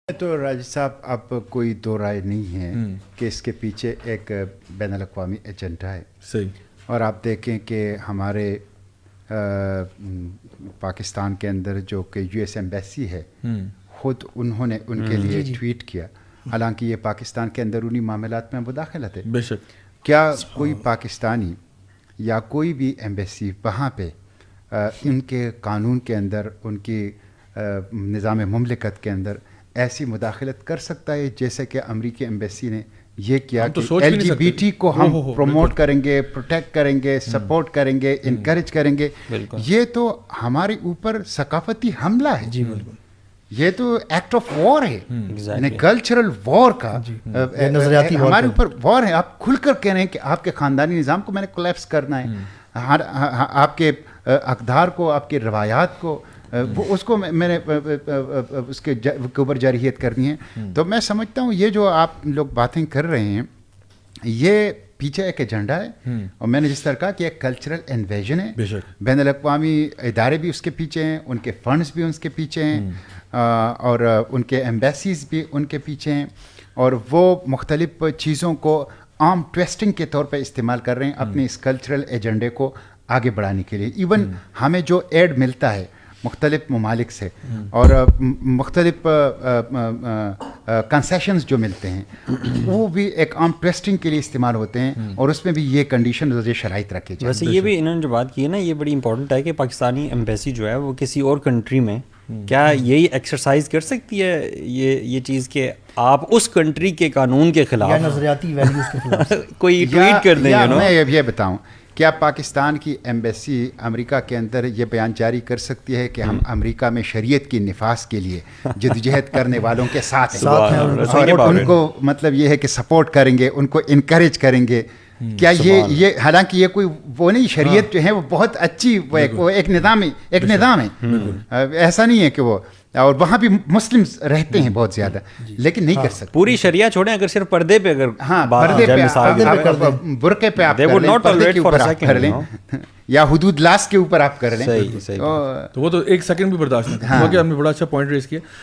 تو راجد صاحب اب کوئی دو رائے نہیں ہے کہ اس کے پیچھے ایک بین الاقوامی ایجنڈا ہے. صحیح. اور آپ دیکھیں کہ ہمارے پاکستان کے اندر جو کہ یو ایس ایمبیسی ہے خود انہوں نے ان کے لیے ٹویٹ کیا، حالانکہ یہ پاکستان کے اندرونی معاملات میں مداخلت ہے. بے شک. کیا کوئی پاکستانی یا کوئی بھی ایمبیسی وہاں پہ ان کے قانون کے اندر، ان کی نظام مملکت کے اندر ایسی مداخلت کر سکتا ہے جیسے کہ امریکی ایمبیسی نے یہ کیا کہ ایل جی بی ٹی کو ہم پروموٹ کریں گے، پروٹیکٹ کریں گے، سپورٹ کریں گے، انکریج کریں گے؟ یہ تو ہمارے اوپر ثقافتی حملہ ہے. جی بالکل. یہ تو ایکٹ آف وار ہے، یعنی کلچرل وار کا نظریاتی ہمارے اوپر وار ہے. آپ کھل کر کہہ رہے ہیں کہ آپ کے خاندانی نظام کو میں نے کولیپس کرنا ہے، آپ کے اقدار کو، آپ کے روایات کو، وہ اس کو میں نے اس کے اوپر جارحیت کرنی ہے. تو میں سمجھتا ہوں یہ جو آپ لوگ باتیں کر رہے ہیں یہ پیچھے ایک ایجنڈا ہے، اور میں نے جس طرح کہا کہ ایک کلچرل انویژن ہے. بین الاقوامی ادارے بھی اس کے پیچھے ہیں، ان کے فنڈز بھی اس کے پیچھے ہیں، اور ان کے ایمبیسیز بھی ان کے پیچھے ہیں، اور وہ مختلف چیزوں کو عام ٹویسٹنگ کے طور پہ استعمال کر رہے ہیں اپنے اس کلچرل ایجنڈے کو آگے بڑھانے کے لیے. ایون ہمیں جو ایڈ ملتا ہے مختلف ممالک سے اور مختلف کنسیشنز جو ملتے ہیں وہ بھی ایک عام ٹیسٹنگ کے لیے استعمال ہوتے ہیں، اور اس میں بھی یہ کنڈیشن یہ شرائط رکھے جائیں. ویسے یہ بھی انہوں نے جو بات کی ہے نا، یہ بڑی امپورٹنٹ ہے کہ پاکستانی ایمبیسی جو ہے وہ کسی اور کنٹری میں کیا یہی ایکسرسائز کر سکتی ہے یہ چیز کہ آپ اس کنٹری کے قانون کے خلاف یا نظریاتی ویلیوز کے خلاف کوئی ٹویٹ کر دیں. میں یہ بتاؤں، کیا پاکستان کی ایمبیسی امریکہ کے اندر یہ بیان جاری کر سکتی ہے کہ ہم امریکہ میں شریعت کی نفاذ کے لیے جدوجہد کرنے والوں کے ساتھ ہیں، اور ان کو مطلب یہ ہے کہ سپورٹ کریں گے، ان کو انکریج کریں گے؟ کیا یہ حالانکہ یہ کوئی وہ نہیں، شریعت جو ہے وہ بہت اچھی، وہ ایک نظام ہے، ایسا نہیں ہے کہ وہ، اور وہاں بھی مسلم رہتے ہیں بہت زیادہ، لیکن نہیں کر سکتے. پوری شریعہ چھوڑیں، اگر صرف پردے پہ، اگر پردے پہ، برقعے پہ آپ کر لیں یا حدود لاس کے اوپر آپ کر لیں، تو وہ تو ایک سیکنڈ بھی برداشت نہیں. ہم نے بڑا اچھا پوائنٹ ریز کیا.